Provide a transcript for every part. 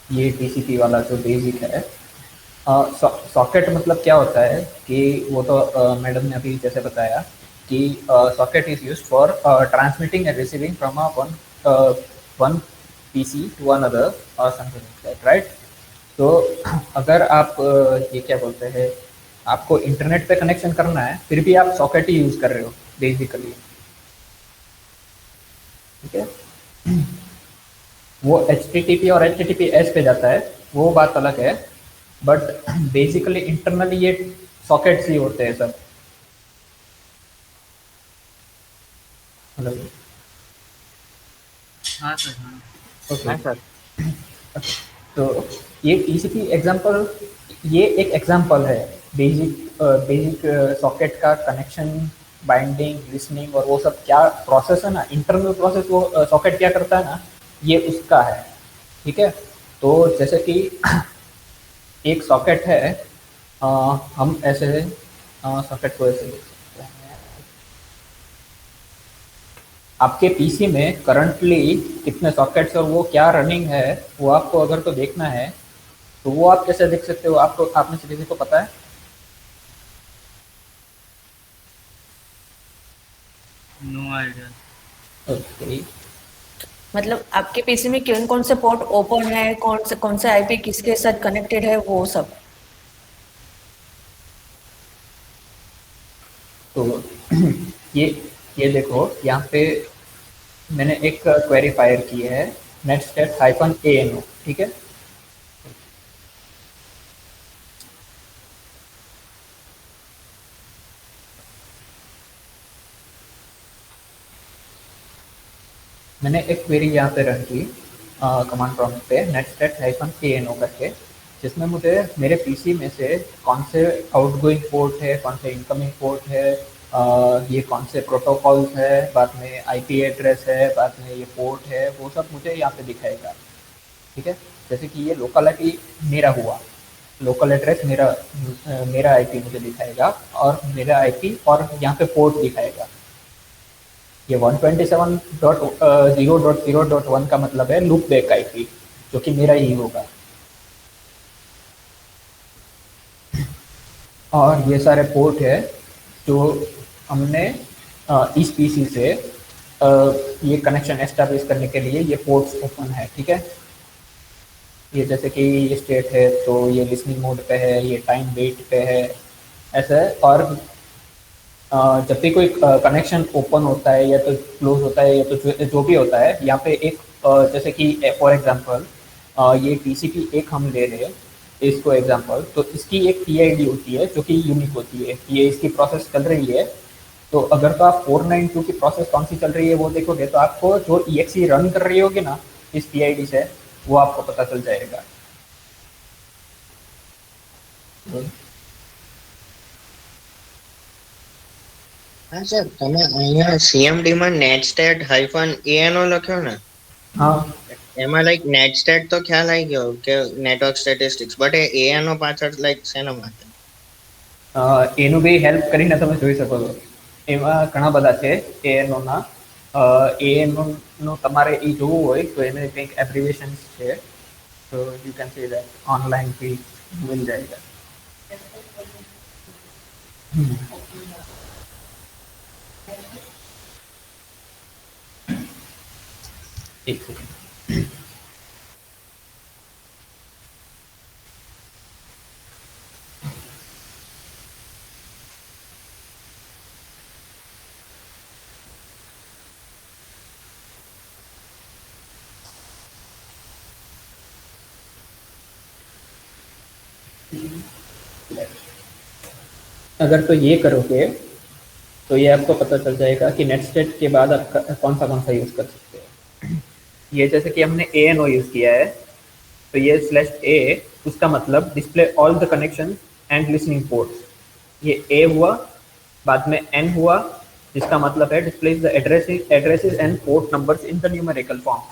ये टीसीपी वाला जो बेसिक है। सॉकेट मतलब क्या होता है कि वो तो मैडम ने अभी जैसे बताया कि socket is used for transmitting and receiving from one PC to another और समथिंग लाइक दैट, राइट। तो अगर आप ये क्या बोलते हैं, आपको इंटरनेट पे कनेक्शन करना है फिर भी आप सॉकेट ही यूज कर रहे हो बेसिकली, ठीक है। वो एच टी टी पी और H T T P S पे जाता है, वो बात अलग है। बट बेसिकली इंटरनली ये सॉकेट्स ही होते हैं सब। मतलब हाँ सर, हाँ। ओके। हाँ सर। तो ये टीसीपी एग्जांपल, ये एक एग्जांपल है बेसिक बेसिक सॉकेट का कनेक्शन, बाइंडिंग, लिसनिंग और वो सब क्या प्रोसेस है ना, इंटरनल प्रोसेस वो सॉकेट क्या करता है ना, ये उसका है, ठीक है। तो जैसे कि एक सॉकेट है, अ, हम ऐसे सॉकेट को ऐसे देख सकते हैं। आपके पीसी में करंटली कितने सॉकेट्स और वो क्या रनिंग है, वो आपको अगर तो देखना है तो वो आप कैसे देख सकते हो, आपको आप में से किसी को पता है? No idea. ओके। मतलब आपके पीसी में कौन कौन से पोर्ट ओपन है, कौन से आईपी किसके साथ कनेक्टेड है, वो सब। तो ये ये देखो यहाँ पे मैंने एक क्वेरी फायर की है, नेटस्टेट हाइफन ए एन ओ, ठीक है। मैंने एक क्वेरी यहाँ पे रन की कमांड प्रॉम्प्ट पे नेटस्टेट हाइफन ए एन ओ करके, जिसमें मुझे मेरे पीसी में से कौन से आउटगोइंग पोर्ट है, कौन से इनकमिंग पोर्ट है, ये कौन से प्रोटोकॉल्स है, बाद में आईपी एड्रेस है, बाद में ये पोर्ट है, वो सब मुझे यहाँ पे दिखाएगा, ठीक है। जैसे कि ये लोकल आईपी मेरा हुआ, लोकल एड्रेस मेरा, मेरा आईपी मुझे दिखाएगा और मेरा आईपी और यहाँ पे पोर्ट दिखाएगा। ये 127.0.0.1 का मतलब है लूप बैक आईपी, जो कि मेरा ही होगा। और ये सारे पोर्ट है जो हमने इस पीसी से ये कनेक्शन एस्टेब्लिश करने के लिए ये पोर्ट्स ओपन है, ठीक है। ये जैसे कि ये स्टेट है तो ये लिसनिंग मोड पे है, ये टाइम वेट पे है, ऐसा है। और जब भी कोई कनेक्शन ओपन होता है या तो क्लोज होता है या तो जो भी होता है, यहाँ पे एक जैसे कि फॉर एग्जांपल ये टीसीपी एक हम ले रहे हैं इसको एग्जांपल, तो इसकी एक पीआईडी होती है जो कि यूनिक होती है, ये इसकी प्रोसेस चल रही है। तो अगर तो आप 492 की प्रोसेस कौन सी चल रही है वो देखोगे तो आपको जो ईएक्सी रन कर रही होगी ना इस पीआईडी से, वो आपको पता चल जाएगा। હા સર, તમે અહીંયા CMD માં નેટસ્ટેટ હાઇફન એએનઓ લખ્યો ને, हाँ। એમાં લાઈક નેટસ્ટેટ તો ખ્યાલ આવી ગયો કે નેટવર્ક સ્ટેટિસ્ટિક્સ, બટ એ એએનઓ પાછળ લાઈક શેના માટે? એનું બી હેલ્પ કરીને તમે જોઈ શકો છો, એમાં ઘણા બધા છે એએનઓના। એએનઓનું તમારે એ જોવું હોય તો એને કંઈક એબ્રિવેશન્સ છે, તો you can see that online भी मिल जाएगा। एक सेकंड। अगर तो ये करोगे तो ये आपको पता चल जाएगा कि नेटस्टेट के बाद आप कौन सा यूज़ कर सकते हो। ये जैसे कि हमने ए एन ओ यूज़ किया है, तो ये स्लैश ए, उसका मतलब display all the connection and listening ports, ये ए हुआ, बाद में एन हुआ जिसका मतलब है displace the addresses and port numbers in the numerical form,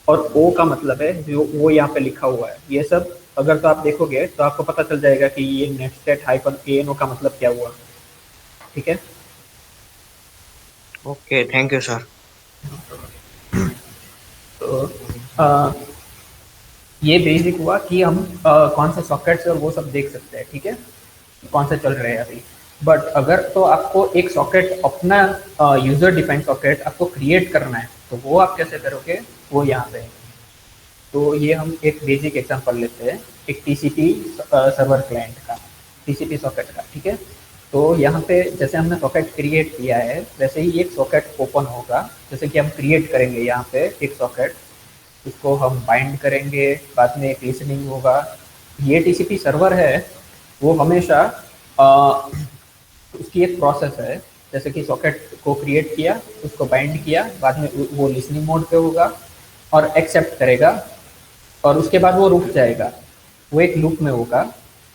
और ओ का मतलब है जो वो यहाँ पे लिखा हुआ है। ये सब अगर तो आप देखोगे तो आपको पता चल जाएगा कि ये नेटस्टेट हाइफन ए एन ओ का मतलब क्या हुआ, ठीक है। Okay, thank you sir. तो आ, ये बेसिक हुआ कि हम कौन से सॉकेट्स और वो सब देख सकते हैं, ठीक है, कौन से चल रहे हैं अभी। बट अगर तो आपको एक सॉकेट अपना यूजर डिफाइंड सॉकेट आपको क्रिएट करना है, तो वो आप कैसे करोगे, वो यहाँ पे है। तो ये हम एक बेसिक एग्जांपल लेते हैं, एक टीसीपी सर्वर क्लाइंट का, टीसीपी सॉकेट का, ठीक है। तो यहाँ पे जैसे हमने सॉकेट क्रिएट किया है, वैसे ही एक सॉकेट ओपन होगा। जैसे कि हम क्रिएट करेंगे यहाँ पे एक सॉकेट, उसको हम बाइंड करेंगे, बाद में एक लिसनिंग होगा। ये टीसीपी सर्वर है, वो हमेशा उसकी एक प्रोसेस है। जैसे कि सॉकेट को क्रिएट किया, उसको बाइंड किया, बाद में वो लिसनिंग मोड पे होगा और एक्सेप्ट करेगा, और उसके बाद वो रुक जाएगा। वो एक लूप में होगा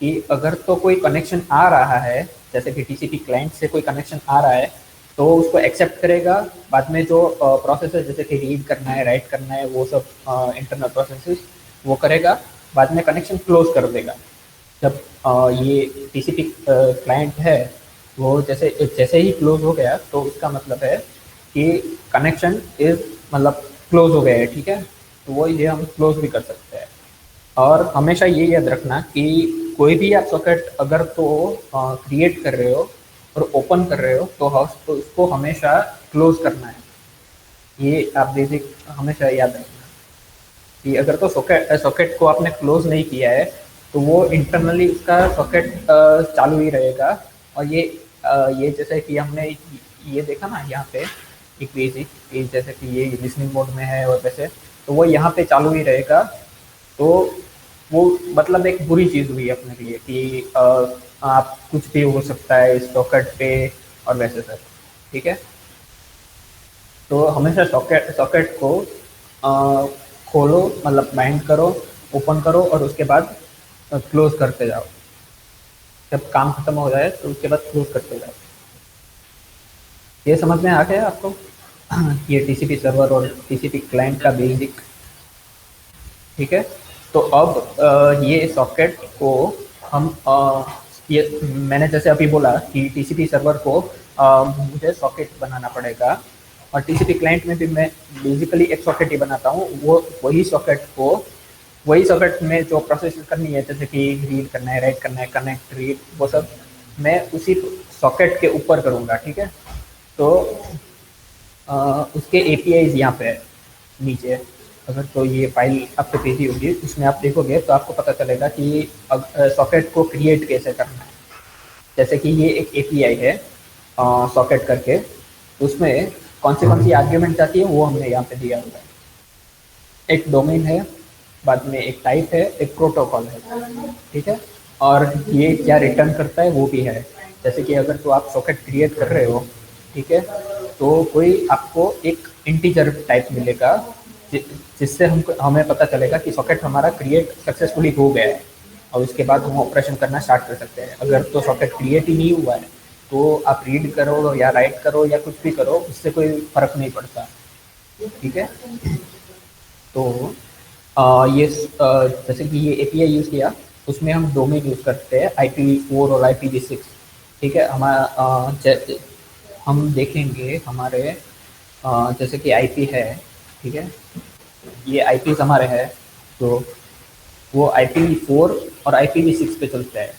कि अगर तो कोई कनेक्शन आ रहा है, जैसे कि टीसीपी क्लाइंट से कोई कनेक्शन आ रहा है, तो उसको एक्सेप्ट करेगा। बाद में जो प्रोसेस है, जैसे कि रीड करना है, राइट करना है, वो सब इंटरनल प्रोसेसेस वो करेगा। बाद में कनेक्शन क्लोज कर देगा। जब ये टीसीपी क्लाइंट है, वो जैसे जैसे ही क्लोज हो गया, तो उसका मतलब है कि कनेक्शन इज मतलब क्लोज हो गया है, ठीक है। तो वो ये हम क्लोज भी कर सकते हैं। और हमेशा ये याद रखना कि कोई भी आप सॉकेट अगर तो क्रिएट कर रहे हो और ओपन कर रहे हो, तो उसको हमेशा क्लोज करना है। ये आप बेसिक हमेशा याद रखना कि अगर तो सॉकेट को आपने क्लोज नहीं किया है, तो वो इंटरनली उसका सॉकेट चालू ही रहेगा। और ये जैसे कि हमने ये देखा ना यहाँ पे, एक बेसिक कि जैसे कि ये लिसनिंग मोड में है और वैसे, तो वो यहाँ पे चालू ही रहेगा। तो वो मतलब एक बुरी चीज़ हुई अपने लिए कि आप कुछ भी हो सकता है इस सॉकेट पे और वैसे सब, ठीक है। तो हमेशा सॉकेट सॉकेट को अ, खोलो, मतलब बाइंड करो, ओपन करो, और उसके बाद क्लोज करते जाओ। जब काम खत्म हो जाए तो उसके बाद क्लोज करते जाओ। ये समझ में आ गया आपको? ये टीसीपी सर्वर और टीसीपी क्लाइंट का बेसिक, ठीक है। तो अब ये सॉकेट को हम ये मैंने जैसे अभी बोला कि टीसीपी सर्वर को मुझे सॉकेट बनाना पड़ेगा, और टीसीपी क्लाइंट में भी मैं बेसिकली एक सॉकेट ही बनाता हूँ। वो वही सॉकेट में जो प्रोसेस करनी है, जैसे कि रीड करना है, राइट करना है, कनेक्ट, रीड, वो सब मैं उसी सॉकेट के ऊपर करूँगा, ठीक है। तो उसके एपीआईज यहाँ पे है नीचे। अगर तो ये फाइल आपको भेजी होगी, उसमें आप देखोगे तो आपको पता चलेगा कि सॉकेट को क्रिएट कैसे करना है। जैसे कि ये एक एपीआई है सॉकेट करके, उसमें कौन सी आर्ग्यूमेंट आती है वो हमने यहाँ पे दिया हुआ है। एक डोमेन है, बाद में एक टाइप है, एक प्रोटोकॉल है, ठीक है। और ये क्या रिटर्न करता है वो भी है। जैसे कि अगर तो आप सॉकेट क्रिएट कर रहे हो, ठीक है, तो कोई आपको एक इंटीजर टाइप मिलेगा, जिससे हमें पता चलेगा कि सॉकेट हमारा क्रिएट सक्सेसफुली हो गया है, और उसके बाद हम ऑपरेशन करना स्टार्ट कर सकते हैं। अगर तो सॉकेट क्रिएट ही नहीं हुआ है, तो आप रीड करो या राइट करो या कुछ भी करो, उससे कोई फर्क नहीं पड़ता, ठीक है। तो जैसे कि ये एपीआई यूज़ किया, उसमें हम डोमेन यूज़ करते हैं IPv4 और IPv6, ठीक है। हम देखेंगे हमारे जैसे कि आईपी है, ठीक है, ये आईपीज हमारे हैं, तो वो IPv4 और IPv6 पे चलते हैं।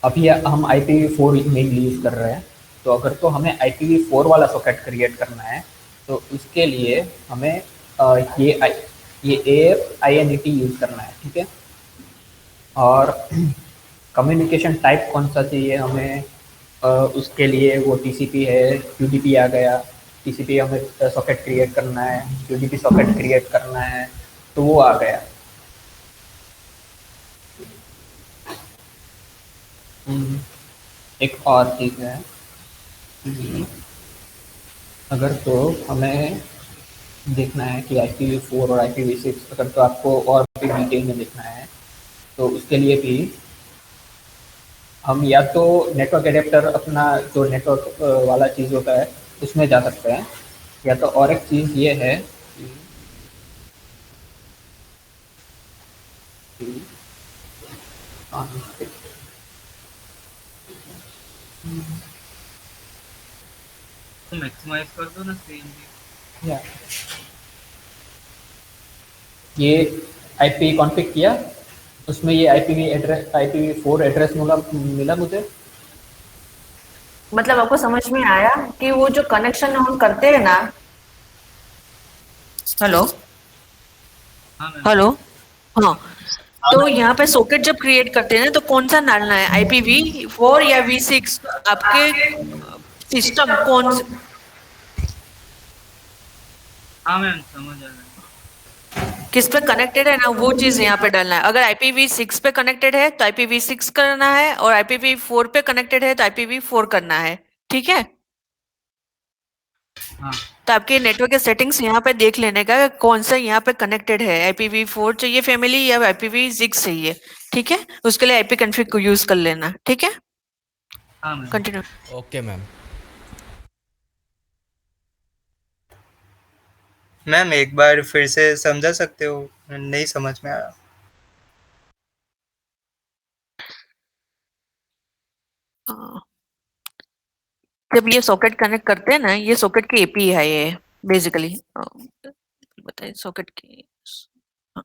अभी हम IPv4 मेनली यूज़ कर रहे हैं। तो अगर तो हमें IPv4 वाला सॉकेट क्रिएट करना है, तो उसके लिए हमें ये AF यूज़ करना है, ठीक है। और कम्युनिकेशन टाइप कौन सा चाहिए हमें, उसके लिए वो TCP है, UDP आ गया। TCP हमें सॉकेट क्रिएट करना है, UDP सॉकेट क्रिएट करना है, तो वो आ गया। एक और चीज़ है कि अगर तो हमें देखना है कि IPv4 और IPv6 अगर तो आपको और भी डिटेल में देखना है, तो उसके लिए भी हम या तो नेटवर्क एडेप्टर अपना जो नेटवर्क वाला चीज़ होता है उसमें जा सकते हैं, या तो और एक चीज़ ये है कि तो मैक्सिमाइज कर दो ना स्क्रीन की। या ये आईपी कॉन्फ़िग किया, उसमें ये IPv4 एड्रेस मिला मुझे। मतलब आपको समझ में आया कि वो जो कनेक्शन हम करते हैं ना, हेलो हाँ मैम। हेलो, हाँ, तो यहाँ पे सॉकेट जब क्रिएट करते हैं ना, तो कौन सा डालना है, IPv4 या V6? आपके सिस्टम कौन हाँ मैम समझ आ रहा है। किस पे कनेक्टेड है ना, वो चीज यहाँ पे डालना है। अगर IPv6 पे कनेक्टेड है तो IPv6 करना है, और IPv4 पे कनेक्टेड है तो IPv4 करना है, ठीक है। हाँ तो आपके नेटवर्क के सेटिंग्स यहाँ पे देख लेने का कौन सा यहाँ पे कनेक्टेड है, IPv4 चाहिए फैमिली या IPv6 चाहिए, ठीक है। उसके लिए IP कॉन्फ़िग को यूज कर लेना, ठीक है। हाँ ma'am. Continue. Okay ma'am. Ma'am एक बार फिर से समझा सकते हो, नहीं समझ में आया। जब ये सॉकेट कनेक्ट करते हैं ना, ये सॉकेट की एपी है ये बेसिकली, बताइए सॉकेट की, हाँ,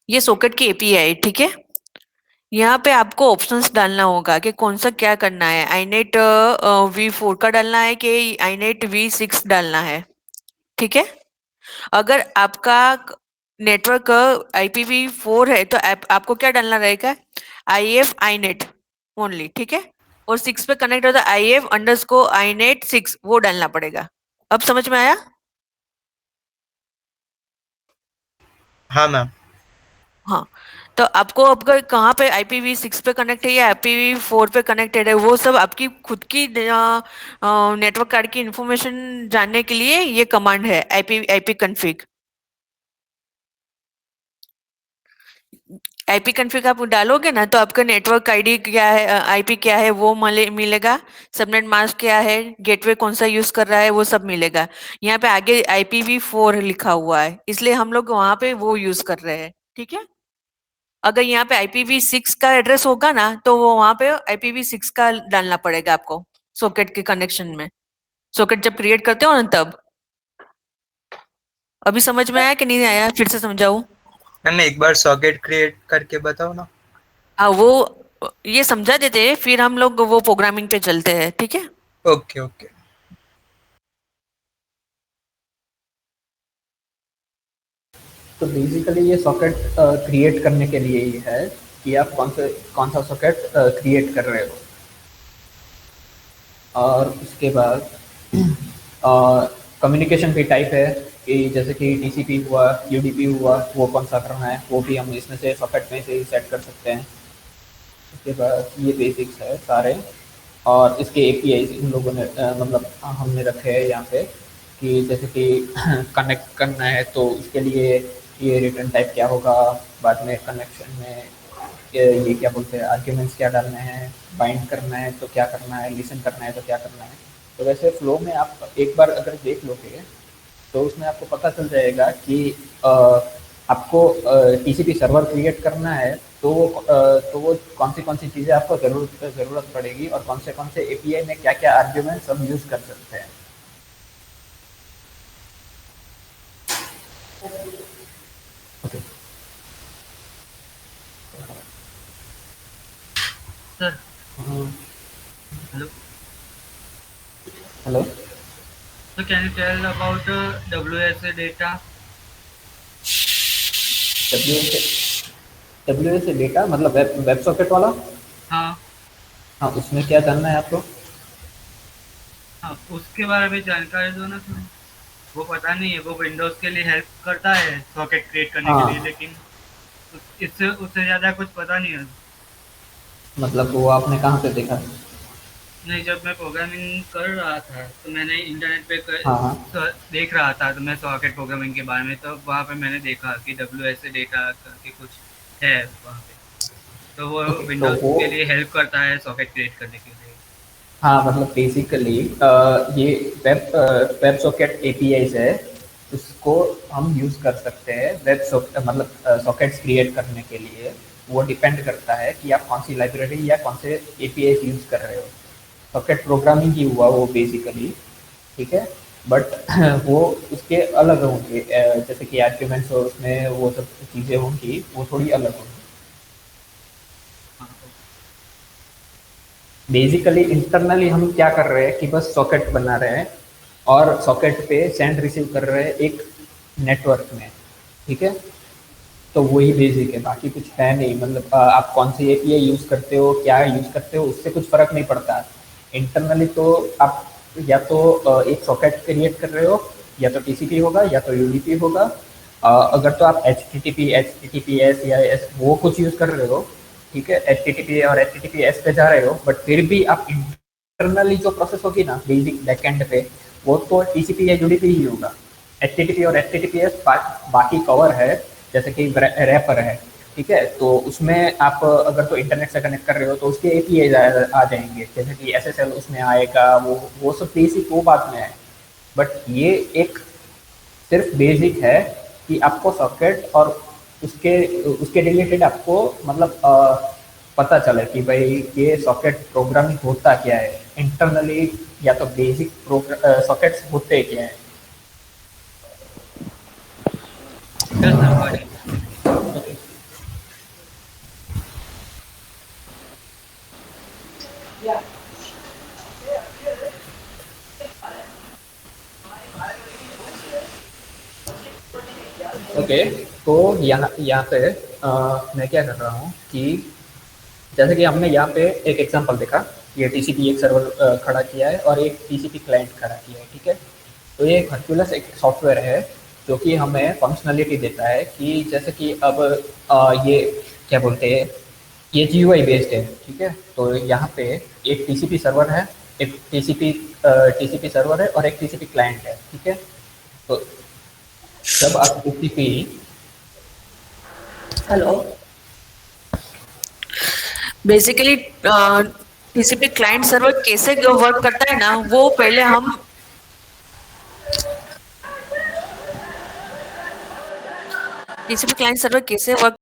ये सॉकेट की एपी है, ठीक है। यहाँ पे आपको ऑप्शंस डालना होगा कि कौन सा क्या करना है, आईनेट V4 का डालना है कि आईनेट V6 डालना है, ठीक है। अगर आपका नेटवर्क IPv4 है तो आपको क्या डालना रहेगा, IF inet ओनली, ठीक है। और 6 पे कनेक्ट होता है IF_inet6, वो डालना पड़ेगा। अब समझ में आया? हाँ मैम। हाँ, तो आपको अब कहाँ पे IPv6 पे कनेक्ट है या IPv4 पे कनेक्टेड है, वो सब आपकी खुद की नेटवर्क कार्ड की इंफॉर्मेशन जानने के लिए ये कमांड है, IP config। IP config आप डालोगे ना, तो आपका नेटवर्क आईडी क्या है, IP क्या है वो मिलेगा, सबनेट मास्क क्या है, गेटवे कौन सा यूज कर रहा है, वो सब मिलेगा। यहाँ पे आगे IPv4 लिखा हुआ है, इसलिए हम लोग वहां पे वो यूज कर रहे हैं, ठीक है। अगर यहाँ पे IPv6 का एड्रेस होगा ना, तो वो वहां पे IPv6 का डालना पड़ेगा आपको सॉकेट के कनेक्शन में, सॉकेट जब क्रिएट करते हो ना तब। अभी समझ में आया कि नहीं आया, फिर से समझाऊं? मैम एक बार सॉकेट क्रिएट करके बताओ ना। हाँ, वो ये समझा देते हैं, फिर हम लोग वो प्रोग्रामिंग पे चलते हैं, ठीक है। Okay okay. तो बेसिकली ये सॉकेट क्रिएट करने के लिए ही है कि आप कौन सा सॉकेट क्रिएट कर रहे हो। और उसके बाद कम्युनिकेशन भी टाइप है कि जैसे कि TCP हुआ, UDP हुआ, वो कौन सा करना है वो भी हम इसमें से सॉकेट में से ही सेट कर सकते हैं। उसके बाद ये बेसिक्स है सारे, और इसके APIs इन लोगों ने मतलब हमने रखे हैं यहाँ पे कि जैसे कि कनेक्ट करना है तो उसके लिए ये रिटर्न टाइप क्या होगा, बाद में कनेक्शन में ये क्या बोलते हैं आर्ग्यूमेंट्स क्या डालने हैं, बाइंड करना है तो क्या करना है, लिसन करना है तो क्या करना है। तो वैसे फ्लो में आप एक बार अगर देख लोगे तो उसमें आपको पता चल जाएगा कि आपको TCP सर्वर क्रिएट करना है तो वो कौन सी चीज़ें आपको ज़रूरत पड़ेगी और कौन से API में क्या क्या आर्ग्यूमेंट्स हम यूज़ कर सकते हैं। Okay sir hello. Hello, So can you tell about WSA data? WSA data मतलब वेब सॉकेट वाला। हाँ हाँ, उसमें क्या जानना है आपको? हाँ, उसके बारे में जानकारी दो ना सर। वो पता नहीं है, वो विंडोज के लिए हेल्प करता है सॉकेट क्रिएट करने हाँ। के लिए, लेकिन इससे उससे ज़्यादा कुछ पता नहीं है। मतलब वो आपने कहाँ से देखा? नहीं, जब मैं प्रोग्रामिंग कर रहा था तो मैंने इंटरनेट पे हाँ। देख रहा था, तो मैं सॉकेट प्रोग्रामिंग के बारे में, तो वहाँ पे मैंने देखा कि WSA डेटा करके कुछ है वहाँ पे, तो वो ओके, तो विंडोज वो के लिए हेल्प करता है सॉकेट क्रिएट करने के लिए। हाँ मतलब बेसिकली ये वेब सॉकेट APIs है, उसको हम यूज़ कर सकते हैं मतलब सॉकेट्स क्रिएट करने के लिए। वो डिपेंड करता है कि आप कौन सी लाइब्रेरी या कौन से APIs यूज़ कर रहे हो। सॉकेट प्रोग्रामिंग ही हुआ वो बेसिकली, ठीक है। बट वो उसके अलग होंगे, जैसे कि आर्ग्यूमेंट्स और उसमें वो सब चीज़ें होंगी वो थोड़ी अलग होंगी। बेसिकली इंटरनली हम क्या कर रहे हैं कि बस सॉकेट बना रहे हैं और सॉकेट पे सेंड रिसीव कर रहे हैं एक नेटवर्क में, ठीक है। तो वही बेसिक है, बाकी कुछ है नहीं। मतलब आप कौन सी एपीआई यूज़ करते हो, क्या यूज़ करते हो, उससे कुछ फ़र्क नहीं पड़ता। इंटरनली तो आप या तो एक सॉकेट क्रिएट कर रहे हो, या तो टीसीपी होगा या तो यूडीपी होगा। अगर तो आप एचटीटीपी, एचटीटीपीएस या वो कुछ यूज़ कर रहे हो, ठीक है, एचटीटीपी और एचटीटीपीएस पे जा रहे हो, बट फिर भी आप इंटरनली जो प्रोसेस होगी ना बेसिक बैकएंड पे, वो तो टीसीपी या यूडीपी ही होगा। एचटीटीपी और एचटीटीपीएस बाकी कवर है, जैसे कि रैपर है, ठीक है। तो उसमें आप अगर तो इंटरनेट से कनेक्ट कर रहे हो तो उसके एपीआई आ जाएंगे, जैसे कि एसएसएल उसमें आएगा, वो सब बेसिक वो बात में है। बट ये एक सिर्फ बेसिक है कि आपको सॉकेट और उसके उसके रिलेटेड आपको मतलब पता चले कि भाई ये सॉकेट प्रोग्रामिंग होता क्या है इंटरनली, या तो बेसिक सॉकेट्स होते क्या है। Yes, sir, got it. Okay, तो यहाँ पे मैं क्या कर रहा हूँ कि जैसे कि हमने यहाँ पे एक एग्जांपल देखा, ये टीसीपी एक सर्वर खड़ा किया है और एक टीसीपी क्लाइंट खड़ा किया है, ठीक है। तो ये हर्क्यूलस एक सॉफ्टवेयर है जो कि हमें फंक्शनलिटी देता है कि जैसे कि अब ये क्या बोलते हैं, ये जीयूआई बेस्ड है, ठीक है। तो यहाँ पे एक टीसीपी सर्वर है, एक टीसीपी सर्वर है और एक टीसीपी क्लाइंट है, ठीक है। तो जब आप TCP hello, basically TCP client server कैसे वर्क करता है ना, वो पहले हम टीसीपी क्लाइंट सर्वर कैसे वर्क